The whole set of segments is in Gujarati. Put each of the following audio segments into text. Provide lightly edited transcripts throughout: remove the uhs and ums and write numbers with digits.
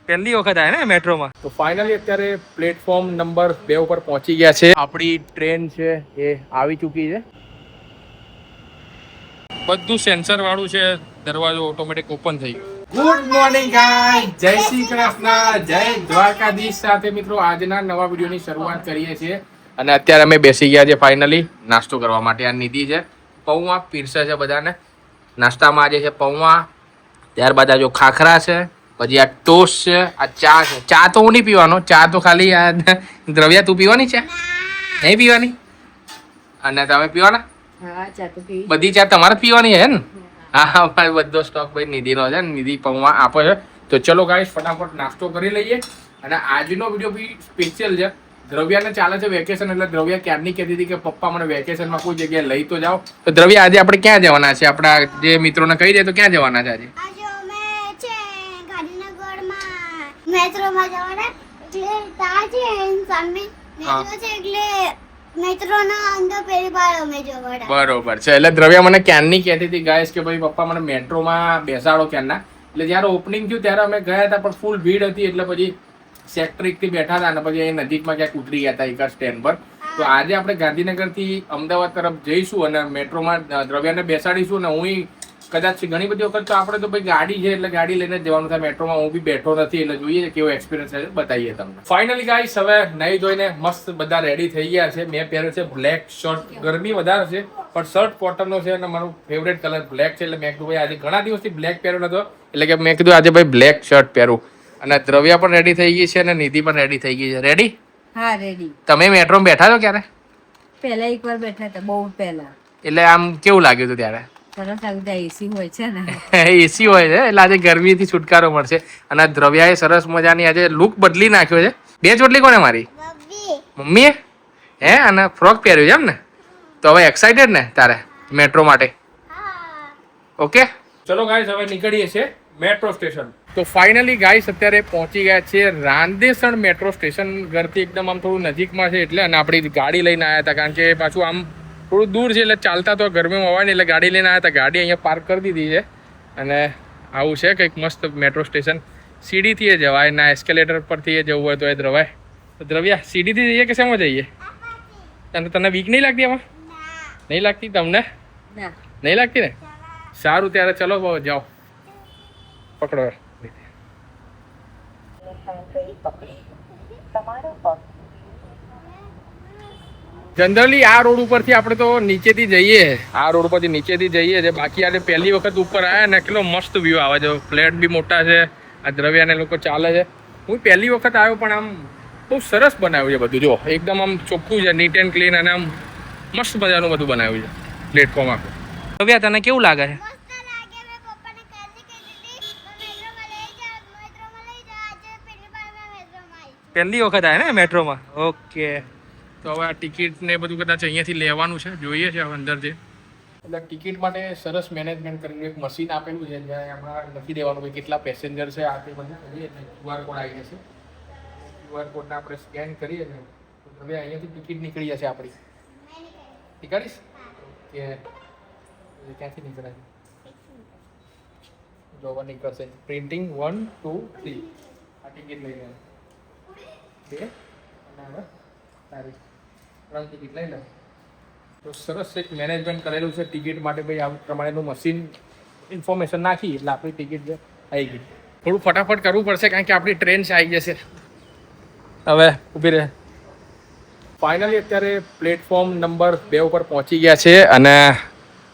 પહેલી વખત આવ્યા ને મેટ્રોમાં. તો ફાઇનલી અત્યારે પ્લેટફોર્મ નંબર 2 ઉપર પહોંચી ગયા છે. આપણી ટ્રેન છે એ આવી ચૂકી છે. બધું સેન્સર વાળું છે. દરવાજો ઓટોમેટિક ઓપન થઈ ગયો. ગુડ મોર્નિંગ ગાઈસ, જય શ્રી કૃષ્ણ, જય દ્વારકાધીશ. સાથે મિત્રો આજના નવા વિડીયોની શરૂઆત કરીએ છીએ અને અત્યારે અમે બેસી ગયા છે ફાઇનલી નાસ્તો કરવા માટે. આ નિધિ છે, પૌવા પીરસે છે બધાને. નાસ્તામાં આજે છે પૌવા, ત્યારબાદ આ જો ખાખરા છે, પછી આ ટોસ્ટ છે, આ ચા છે. ચા તો હું નહીં પીવાનો, ચા તો ખાલી આ દ્રવ્યા તું પીવાની છે, નહીં પીવાની? અને તમે પીવાના? બધી ચા તમારે પીવાની છે ને? હા ભાઈ, બધો સ્ટોક ભાઈ નિધિનો છે ને, નિધિ પૌવા આપે છે. તો ચલો ગાઈસ ફટાફટ નાસ્તો કરી લઈએ. અને આજનો વિડીયો બી સ્પેશિયલ છે. દ્રવ્યાને ચાલે છે વેકેશન, એટલે દ્રવ્યા ક્યારની કહેતી હતી કે પપ્પા મને વેકેશનમાં કોઈ જગ્યાએ લઈ તો જાઓ. તો દ્રવ્યા આજે આપણે ક્યાં જવાના છે? આપણા જે મિત્રોને કહી દે તો ક્યાં જવાના છે આજે? મેટ્રોમાં જવાના, એટલે તા છે સામે મેટ્રો છે, એટલે મેટ્રોના અંદર પહેલી વાર અમે જવાના. બરોબર છે. એટલે દ્રવ્યા મને ક્યારની કહેતી હતી ગાઈસ કે ભાઈ પપ્પા મને મેટ્રોમાં બેસાડો ક્યારના. એટલે જ્યારે ઓપનિંગ થયું ત્યારે અમે ગયા હતા, પણ ફૂલ ભીડ હતી, એટલે પછી સેક્ટર 1 થી બેઠા હતા અને પછી અહીં નજીકમાં ક્યાંક ઉતરી ગયા હતા એક સ્ટેન્ડ પર. તો આજે આપણે ગાંધીનગરથી અમદાવાદ તરફ જઈશું અને મેટ્રોમાં દ્રવ્યાને બેસાડીશું. અને હું કદાચ ઘણી બધી વખત તો આપણે તો ભાઈ ગાડી છે એટલે ગાડી લઈને જ જવાનું થાય. મેટ્રોમાં હું બી બેઠો નથી, એટલે જોઈએ કેવો એક્સપિરિયન્સ છે બતાવીએ તમને. ફાઇનલી ગાઈસ હવે નહીં ધોઈને મસ્ત બધા રેડી થઈ ગયા છે. મેં પહેર્યો છે બ્લેક શર્ટ. ગરમી વધારે છે પણ શર્ટ કોટનનો છે અને મારું ફેવરેટ કલર બ્લેક છે. એટલે મેં કીધું ભાઈ આજે ઘણા દિવસથી બ્લેક પહેર્યો નતો, એટલે કે મેં કીધું આજે ભાઈ બ્લેક શર્ટ પહેરું. અને દ્રવ્યા પણ રેડી થઈ ગઈ છે અને નિધિ પણ રેડી થઈ ગઈ છે. રેડી? હા રેડી. તમે મેટ્રોમાં બેઠા છો ક્યારે? પહેલા એકવાર બેઠા હતા, બહુ પહેલા. એટલે આમ કેવું લાગ્યું હતું ત્યારે? સરસ લાગતા, એસી હોય છે ને. એસી હોય છે એટલે આજે ગરમીથી છુટકારો મળશે. અને દ્રવ્યાએ સરસ મજાની આજે લુક બદલી નાખ્યો છે. બે ચોટલી કોને મારી? મમ્મીએ. હે? અને ફ્રોક પહેર્યું છે એમ ને? તો હવે એક્સાઇટેડ ને તારે મેટ્રો માટે? ઓકે ચલો ગાઈસ હવે નીકળીએ છીએ મેટ્રો સ્ટેશન. તો ફાઇનલી ગાઈસ અત્યારે પહોંચી ગયા છે રાંદેસણ મેટ્રો સ્ટેશન. ઘરથી એકદમ આમ થોડું નજીકમાં છે એટલે. અને આપણી ગાડી લઈને આવ્યા હતા, કારણ કે પાછું આમ થોડું દૂર છે એટલે ચાલતા તો ગરમીમાં હોય ને, એટલે ગાડી લઈને આવ્યા હતા. ગાડી અહીંયા પાર્ક કરી દીધી છે. અને આવું છે કંઈક મસ્ત મેટ્રો સ્ટેશન. સીડીથી એ જવાય ના, એસ્કેલેટર પરથી એ જવું હોય તો એ દ્રવાય. તો દ્રવ્યા સીડીથી જઈએ કે શેમાં જઈએ? અને તને વીક નહીં લાગતી એમાં? નહીં લાગતી તમને? નહીં લાગતી ને? સારું ત્યારે ચલો જાઓ, પકડો. જનરલી આ રોડ ઉપરથી આપણે તો નીચેથી જઈએ, આ રોડ પરથી નીચેથી જઈએ છે. બાકી આજે પહેલી વખત ઉપર આવ્યા ને, કેટલો મસ્ત વ્યૂ આવે છે. ફ્લેટ બી મોટા છે. આ દ્રવ્યાને લોકો ચાલે છે. હું પહેલી વખત આવ્યો પણ આમ બહુ સરસ બનાવ્યું છે બધું. જો એકદમ આમ ચોખ્ખું છે, નીટ એન્ડ ક્લીન, અને આમ મસ્ત મજાનું બધું બનાવ્યું છે પ્લેટફોર્મ આખું. દ્રવ્યા તને કેવું લાગે છે? પહેલી વખત આવ્યા ને મેટ્રોમાં. ઓકે. તો હવે આ ટિકિટ ને બધું કદાચ અહીંયાથી લેવાનું છે, જોઈએ છે હવે અંદરથી. એટલે ટિકિટ માટે સરસ મેનેજમેન્ટ કરીને એક મશીન આપેલું છે, જ્યાં એમાં લખી દેવાનું કે કેટલા પેસેન્જર છે. આ તે બધું કરીએ એટલે QR કોડ આવી જશે. QR કોડને આપણે સ્કેન કરીએ ને તો હવે અહીંયાથી ટિકિટ નીકળી જશે આપણી. નીકળીશ કે ક્યાંથી નીકળે? જોવા નીકળશે. પ્રિન્ટિંગ 1 2 3 આ ટિકિટ લઈ લેવાનું. બે અને હવે તારીખ 3 ટિકિટ લઈ લો. તો સરસ એક મેનેજમેન્ટ કરેલું છે ટિકિટ માટે. ભાઈ આ પ્રમાણેનું મશીન ઇન્ફોર્મેશન નાખી એટલે આપણી ટિકિટ જે આવી ગઈ. થોડું ફટાફટ કરવું પડશે કારણ કે આપણી ટ્રેન છે આવી જશે. હવે ઊભી રહે. ફાઇનલી અત્યારે પ્લેટફોર્મ નંબર 2 ઉપર પહોંચી ગયા છે અને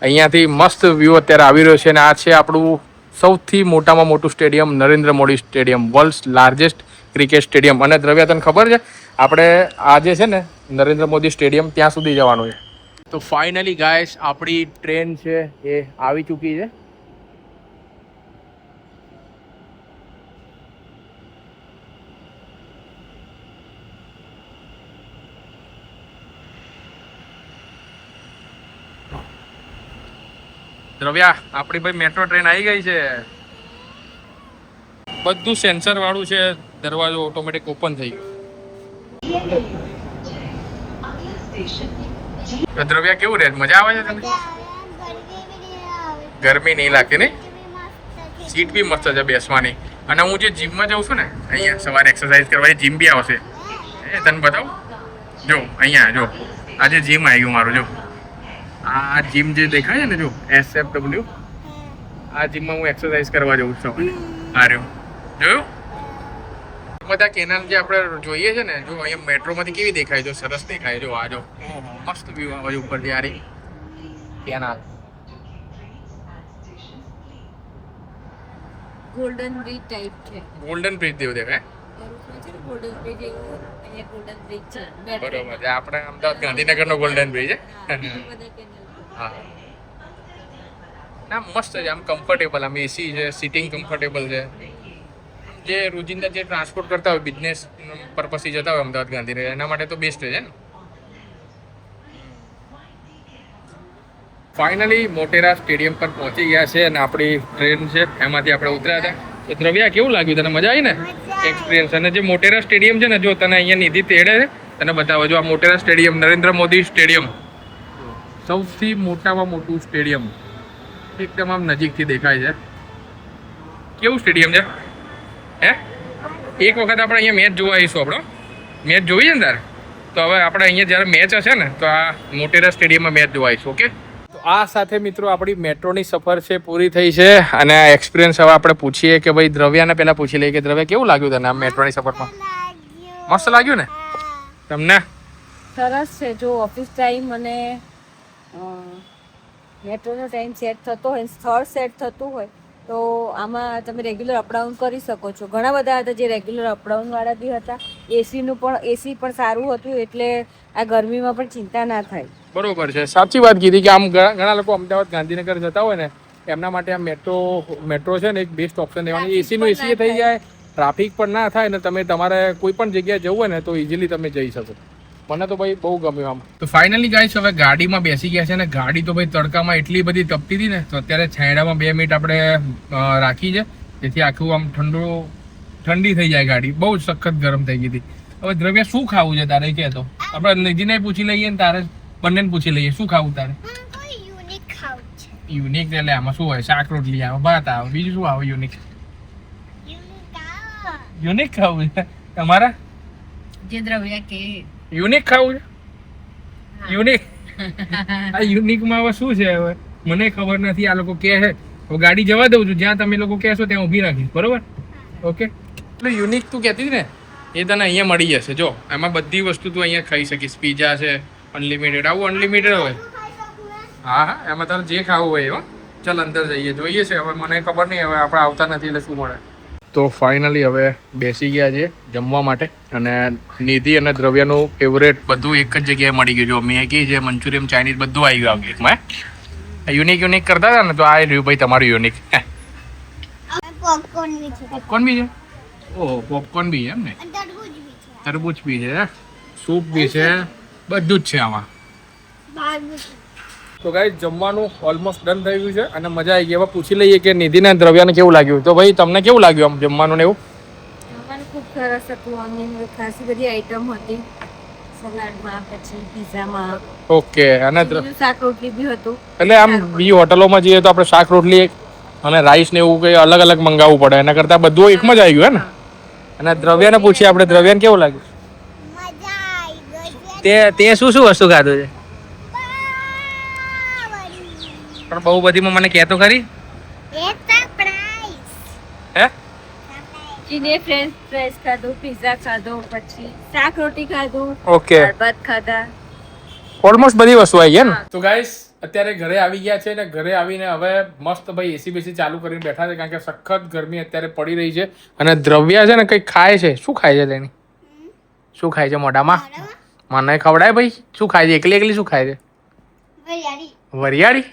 અહીંયાથી મસ્ત વ્યૂ અત્યારે આવી રહ્યો છે. અને આ છે આપણું સૌથી મોટામાં મોટું stadium, Narendra Modi stadium, world's largest cricket stadium. અને દ્રવ્યા તને ખબર છે આપણે આજે છે ને નરેન્દ્ર મોદી સ્ટેડિયમ ત્યાં સુધી જવાનું છે. તો ફાઇનલી ગાઈસ આપણી ટ્રેન છે એ આવી ચૂકી છે. દ્રવ્યા આપણી ભાઈ મેટ્રો ટ્રેન આવી ગઈ છે. બધું સેન્સર વાળું છે. દરવાજો ઓટોમેટિક ઓપન થઈ ગયો. દ્રવ્યા કેવું રહે? મજા આવે છે તમને? ગરમી નહીં લાગતી ને? સીટ બી મસ્ત છે બેસવાની. અને હું જે જીમમાં જાઉં છું ને અહીંયા સવારે એક્સરસાઇઝ કરવાની જીમ બી આવશે એ તને બતાવું જો અહીંયા જો આજે જીમ આવી ગયું મારું જો આ જીમ જે દેખાય છે ને જો SFW આ જીમમાં હું એક્સરસાઇઝ કરવા જાઉં છું આ રહ્યો જોયું બધા કેનાલ જે આપણે જોઈએ છે ને જો અહીંયા મેટ્રોમાંથી કેવી દેખાય જો સરસ દેખાય જો આ જો મસ્ત વ્યૂ આવે ઉપરથી આ રહી કેનાલ ગોલ્ડન બ્રિજ ટાઈપ છે. ગોલ્ડન બ્રિજ જેવું દેખાય ભરૂચમાં છે ને ગોલ્ડન બ્રિજ એવું અહીંયા ગોલ્ડન બ્રિજ છે. બરોબર છે આપણે અમદાવાદ ગાંધીનગરનો ગોલ્ડન બ્રિજ છે હા ના મસ્ત છે આમ કમ્ફર્ટેબલ આમ એસી છે સિટિંગ કમ્ફર્ટેબલ છે જે રોજિંદા જે ટ્રાન્સપોર્ટ કરતા હોય બિઝનેસ પર્પસથી જતા હોય અમદાવાદ ગાંધીનગર એના માટે તો બેસ્ટ છે ને ફાઇનલી મોટેરા સ્ટેડિયમ પર પહોંચી ગયા છે અને આપણી ટ્રેન છે એમાંથી આપણે ઉતર્યા હતા તો દ્રવ્યા કેવું લાગ્યું તને મજા આવી ને એક્સપિરિયન્સ અને જે મોટેરા સ્ટેડિયમ છે ને જો તને અહીંયા નિધિ તેડે છે તને બતાવો જો આ મોટેરા સ્ટેડિયમ નરેન્દ્ર મોદી સ્ટેડિયમ સૌથી મોટામાં મોટું સ્ટેડિયમ એકદમ આમ નજીકથી દેખાય છે કેવું સ્ટેડિયમ છે હે એક વખત આપણે અહીંયા મેચ જોવા આવીશું આપણો મેચ જોઈ છે ને તારે તો હવે આપણે અહીંયા જ્યારે મેચ હશે ને તો આ મોટેરા સ્ટેડિયમમાં મેચ જોવા આવીશું ઓકે તો આ સાથે મિત્રો આપણી મેટ્રોની સફર છે પૂરી થઈ છે અને આ એક્સપિરિયન્સ હવે આપણે પૂછીએ કે ભાઈ દ્રવ્યાને પહેલાં પૂછી લઈએ કે દ્રવ્યા કેવું લાગ્યું તને આ મેટ્રોની સફરમાં મસ્ત લાગ્યું ને તમને સરસ છે જો ઓફિસ ટાઈમ અને મેટ્રોનો ટાઈમ સેટ થતો હોય સ્થળ સેટ થતું હોય તો આમાં તમે રેગ્યુલર અપડાઉન કરી શકો છો. ઘણા બધા હતા જે રેગ્યુલર અપડાઉન વાળા બી હતા. એસી પણ સારું હતું એટલે આ ગરમીમાં પણ ચિંતા ના થાય. બરોબર છે સાચી વાત કીધી કે આમ ઘણા લોકો અમદાવાદ ગાંધીનગર જતા હોય ને એમના માટે આ મેટ્રો છે ને એક બેસ્ટ ઓપ્શન રહેવાની એસીનું એસી થઈ જાય ટ્રાફિક પણ ના થાય ને તમે તમારે કોઈ પણ જગ્યાએ જવું હોય ને તો ઇઝીલી તમે જઈ શકો. મને તો ભાઈ બહુ ગમ્યું આમ. તો ફાઇનલી ગાઈસ હવે ગાડીમાં બેસી ગયા છે ને ગાડી તો ભાઈ તડકામાં એટલી બધી તપતી હતી ને તો અત્યારે છાંયડામાં 2 મિનિટ આપણે રાખી છે જેથી આખું આમ ઠંડી થઈ જાય ગાડી. બહુ સખત ગરમ થઈ ગઈ હતી. હવે દ્રવ્ય શું ખાવું છે તારે કે તો આપણે નિધિને પૂછી લઈએ ને તારે બંનેને પૂછી લઈએ શું ખાવું તારે યુનિક એટલે આમાં શું હોય શાક રોટલી આવે ભાત આવે બીજું શું આવે યુનિક ખાવું છે તમારા જે દ્રવ્ય કે યુનિક ખાવું છે યુનિક આ યુનિકમાં હવે શું છે હવે મને ખબર નથી આ લોકો કહે છે હવે ગાડી જવા દઉં છું જ્યાં તમે લોકો કહેશો ત્યાં ઊભી રાખીશ બરોબર ઓકે એટલે યુનિક તું કહેતી હતી ને એ તને અહીંયા મળી જશે જો એમાં બધી વસ્તુ તું અહીંયા ખાઈ શકીશ પીઝા છે અનલિમિટેડ આવું અનલિમિટેડ હોય હા હા એમાં તારે જે ખાવું હોય હો ચાલ અંદર જઈએ જોઈએ છે હવે મને ખબર નહીં હવે આપણે આવતા નથી એટલે શું મળે. તો ફાઇનલી હવે બેસી ગયા છે જમવા માટે અને નિધિ અને દ્રવ્યનું ફેવરેટ બધું એક જ જગ્યાએ મળી ગયું જો મેગી છે મંચુરિયન ચાઇનીઝ બધું આવી ગયું એકમાં યુનિક કરતા હતા ને તો આ રહ્યું ભાઈ તમારું યુનિક પોપકોર્ન બી છે ઓહો પોપકોર્ન બી એમ ને તરબૂચ બી છે સૂપ બી છે બધું જ છે આમાં. તો ગાઈસ જમવાનું ઓલમોસ્ટ ડન થઈ ગયું છે અને મજા આવી ગઈ. હવે પૂછી લઈએ કે નિધિને દ્રવ્યાને કેવું લાગ્યું. તો ભાઈ તમને કેવું લાગ્યું આમ જમવાનું ને એવું? જમવાનું ખૂબ સરસ હતું. અને ખાસી બધી આઈટમ હતી સલાડમાં પછી પીઝામાં ઓકે અને શાક રોટલી બી હતું. એટલે આમ બીજી હોટલોમાં જઈએ તો આપણે શાક રોટલી અને રાઈસ ને એવું કંઈ અલગ અલગ મંગાવવું પડે એના કરતાં બધું એકમાં જ આવી ગયું હે ને. અને દ્રવ્યાને પૂછીએ આપણે દ્રવ્યાને કેવું લાગ્યું? તે શું વસ્તુ ખાધું છે પણ બહુ બધીમાં મને કહેતો ખરી હે ચીને ફ્રેન્ચ ફ્રાઈસ ખાધું પીઝા ખાધું પછી શાક રોટી ખાધું ઓકે ભાત ખાધા ઓલમોસ્ટ બધી વસ્તુ આવી ગયા ને. તો ગાઈસ અત્યારે ઘરે આવી ગયા છે ને ઘરે આવીને હવે મસ્ત ભાઈ એસી બેસી ચાલુ કરીને બેઠા છે કારણ કે સખત ગરમી અત્યારે પડી રહી છે અને દ્રવ્યા છે ને કંઈક ખાય છે. શું ખાય છે તેની શું ખાય છે મોઢામાં મને ખવડાય ભાઈ શું ખાય છે એકલી શું ખાય છે વરિયાળી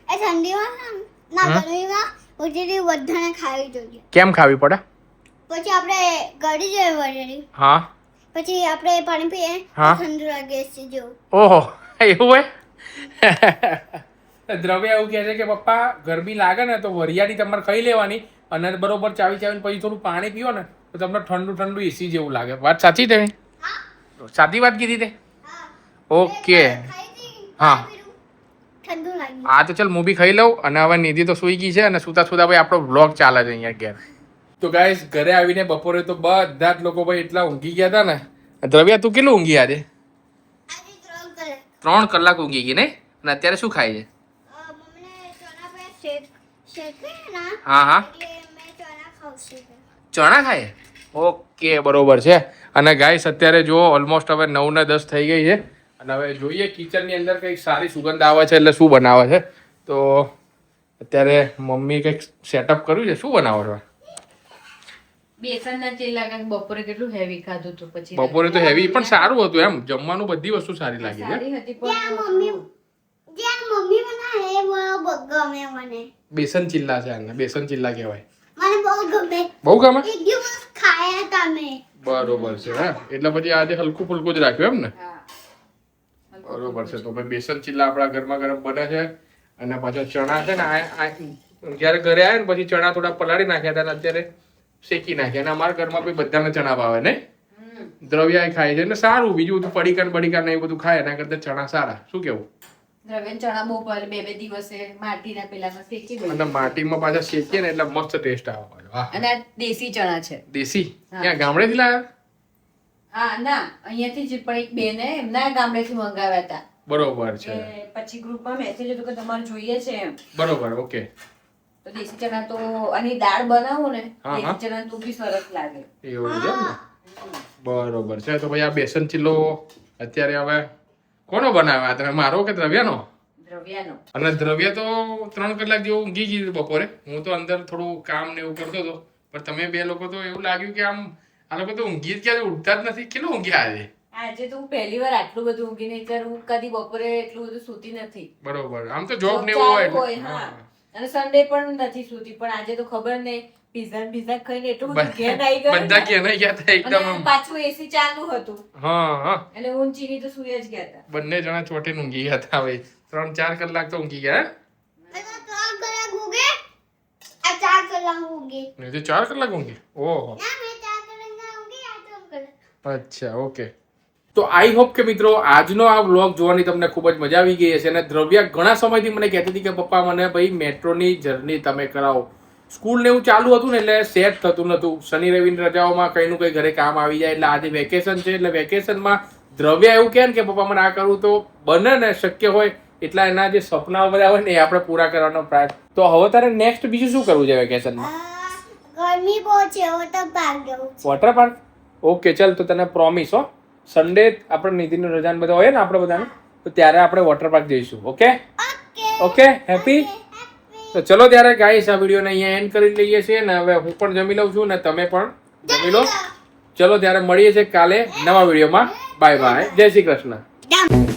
એ ઠંડીમાં ના ગરમીમાં ઉજળી વધારે ખાવી જોઈએ. કેમ ખાવી પડે? પછી આપણે ગળી જોઈએ વરિયાળી હા પછી આપણે પાણી પીએ ઠંડુ લાગે છે જો. ઓહો એવું હોય દ્રવ્ય એવું કહે છે કે પપ્પા ગરમી લાગે ને તો વરિયાળી તમારે ખાઈ લેવાની અને બરોબર ચાવીને પછી થોડું પાણી પીવો ને તો તમને ઠંડુ એસી જેવું લાગે. વાત સાચી તે સાચી વાત કીધી તે ઓકે હા ઠંડુ લાગે. હા તો ચાલ હું બી ખાઈ લઉં અને હવે નિધિ તો સુઈ ગઈ છે અને સુતા ભાઈ આપણો વ્લોગ ચાલે છે અહીંયા ઘેર. તો ગાઈસ ઘરે આવીને બપોરે તો બધા જ લોકો ભાઈ એટલા ઊંઘી ગયા હતા ને. દ્રવ્યા તું કેટલું ઊંઘી આજે? આજે 3 કલાક 3 કલાક ઊંઘી ગઈ ને? અને અત્યારે શું ખાય છે? મમ્મીને ચણા પર શેકે ના હા હા એટલે મેં ચણા ખાઉં છું. ચણા ખાય. ઓકે બરોબર છે. અને ગાઈસ અત્યારે જો ઓલમોસ્ટ હવે 9 ને 10 થઈ ગઈ છે અને હવે જોઈએ કિચનની અંદર કંઈક સારી સુગંધ આવે છે એટલે શું બનાવે છે. તો અત્યારે મમ્મી કંઈક સેટઅપ કર્યું છે. શું બનાવો છો? બેસનના ચેલા કંઈક બપોરે કેટલું હેવી ખાધું હતું પછી બપોરે તો હેવી પણ સારું હતું એમ જમવાનું બધી વસ્તુ સારી લાગી છે. સારી હતી જ્યાં પણ મમ્મી બનાવે એ બહુ ગમે મને. બેસન ચિલ્લા છે આને બેસન ચિલ્લા કહેવાય. મને બહુ ગમે. બહુ ગમે? એક દિવસ ખાયા તમે. બરોબર છે હા એટલે પછી આજે હલકું ફુલકું જ રાખ્યું એમ ને? હા બરોબર છે. તો ભાઈ બેસન ચિલ્લા આપણા ગરમા ગરમ બને છે અને પાછા ચણા છે ને જ્યારે ઘરે આવ્યા ને પછી ચણા થોડા પલાળી નાખ્યા હતા અત્યારે શેકી નાખ્યા અને અમારા ઘરમાં બી બધાને ચણા ભાવે ને દ્રવ્યા ખાય છે ને સારું બીજું બધું પડીકા ને એ બધું ખાય એના કરતા ચણા સારા. શું કેવું? દ્રવ્યન ચણા બહુ પર બે દિવસે માટીના પેલામાં શેકી દે અને માટીમાં પાછા શેકીએ ને એટલે મસ્ત ટેસ્ટ આવે. વાહ અને આ દેશી ચણા છે. દેશી ક્યાં ગામડેથી લાવ્યા? હા ના અહીંયાથી જ પણ એક બેને એમના ગામડેથી મંગાવ્યા હતા. બરોબર છે. એ પછી ગ્રુપમાં મેસેજ હતો કે તમારે જોઈએ છે એમ. બરોબર ઓકે. તો દેશી ચણા તો આની દાળ બનાવો ને હા, હા. દેશી ચણા તો બી સરસ લાગે. એવું છે ને? બરોબર છે. તો ભાઈ આ બેસન ચિલ્લો અત્યારે હવે કોનો બનાવ્યા તમે મારો કે દ્રવ્યાનો? દ્રવ્યાનો. અને દ્રવ્ય તો 3 કલાક જેવું ઊંઘી ગઈ બપોરે. હું તો અંદર થોડું કામ ને એવું કરતો હતો પણ તમે બે લોકો તો એવું લાગ્યું કે આમ આ લોકો તો ઊંઘી જ ક્યાં ઉઠતા જ નથી. કેટલું ઊંઘ્યા આજે? આજે તો હું પહેલી વાર આટલું બધું ઊંઘી નહીં કરું. હું કદી બપોરે એટલું બધું સૂતી નથી. બરોબર આમ તો જોબ ને એવું ચાલુ હોય હોય, એટલે. હા. હા. અને સન્ડે પણ નથી સૂતી પણ આજે તો ખબર નહીં પીઝા ખાઈને એટલું બધું ઘેન આવી ગયું બધા ને. કે નહીં ગયા હતા એકદમ અને આમ. પાછું એસી ચાલુ હતું હા હા એટલે ઊંચીની તો સુઈ જ ગયા હતા. બંને જણા ચોટીને ઊંઘી ગયા હતા ભાઈ 3-4 કલાક તો ઊંઘી ગયા મેં તો 3 કલાક ઊંઘે. આ 4 કલાક ઊંઘે. ને તો 4 કલાક ઊંઘી. ઓહો ના મેં 4 કલાક ના ઊંઘી આ 3 કલાક. અચ્છા ઓકે. તો આઈ હોપ કે મિત્રો આજનો આ વ્લોગ જોવાની તમને ખૂબ જ મજા આવી ગઈ હશે અને દ્રવ્યા ઘણા સમયથી મને કહેતી હતી કે પપ્પા મને ભાઈ મેટ્રોની જર્ની તમે કરાવો. સ્કૂલ ને એવું ચાલુ હતું ને એટલે સેટ થતું નહોતું. શનિ રવિની રજાઓમાં કંઈનું કંઈ ઘરે કામ આવી જાય એટલે આજે વેકેશન છે એટલે વેકેશનમાં દ્રવ્યા એવું કહે ને કે પપ્પા મને આ કરવું તો બને ને શક્ય હોય એટલા એના જે સપનાઓ બધા હોય ને એ આપણે પૂરા કરવાનો પ્રયાસ. તો હવે તારે નેક્સ્ટ બીજું શું કરવું છે વેકેશનમાં? ગરમી બહુ છે વોટર પાર્ક જવું છે. Water park? ઓકે ચાલ તો તને પ્રોમિસ હો સન્ડે આપણે નિધિની રજાને બધા હોય ને આપણે બધાને તો ત્યારે આપણે વોટર પાર્ક જઈશું. Okay okay happy? તો ચલો ત્યારે ગાઈસ આ વિડીયોને અહીંયા એન્ડ કરી લઈએ છીએ ને હવે હું પણ જમી લઉં છું ને તમે પણ જમી લો. ચલો ત્યારે મળીએ છીએ કાલે નવા વિડીયોમાં. Bye bye. જય શ્રી કૃષ્ણ.